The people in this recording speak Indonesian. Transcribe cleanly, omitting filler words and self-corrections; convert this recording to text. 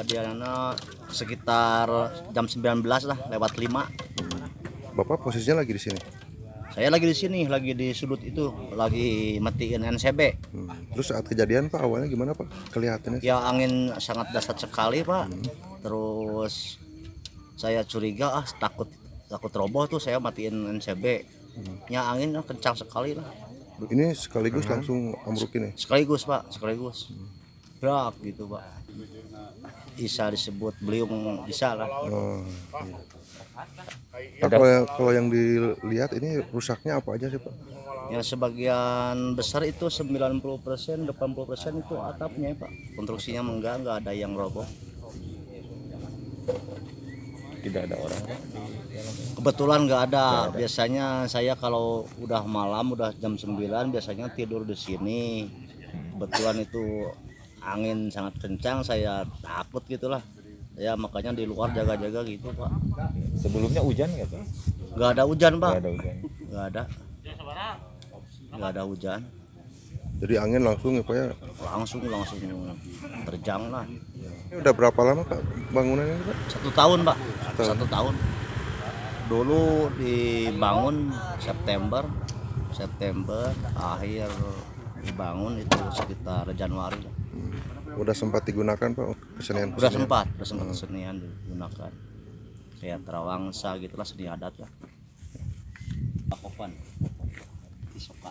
kejadiannya sekitar jam 19 lah lewat 5. Bapak posisinya lagi di sini. Saya lagi di sini, lagi di sudut itu, lagi matiin NCB. Terus saat kejadian Pak awalnya gimana Pak? Kelihatannya Ya angin sangat dahsyat sekali Pak. Terus saya curiga takut roboh tuh, saya matiin NCB. Ya angin kencang sekali lah. ini sekaligus langsung ambruk ini. Sekaligus Pak, sekaligus. Brak gitu Pak. Bisa disebut beliung, bisa lah. Oh, iya. Pak, kalau yang dilihat ini rusaknya apa aja sih Pak? Ya sebagian besar itu 90%, 80% itu atapnya Pak. Konstruksinya enggak ada yang roboh. Tidak ada orang Pak? Kebetulan nggak ada. Biasanya saya kalau udah malam, udah jam 9 biasanya tidur di sini. Kebetulan itu angin sangat kencang, saya takut gitulah. Ya makanya di luar jaga-jaga gitu Pak. Sebelumnya hujan nggak Pak? Nggak ada hujan Pak. Nggak ada hujan. Nggak ada hujan. Jadi angin langsung ya Pak ya? Langsung terjang lah. Ini udah berapa lama Pak bangunannya Pak? 1 tahun Pak. 1 tahun. Dulu dibangun September, akhir dibangun itu sekitar Januari lah. Udah sempat digunakan Pak kesenian? Udah sempat kesenian digunakan. Kayak Terawangsa gitulah, seni adat lah. Pakopan, Isoka.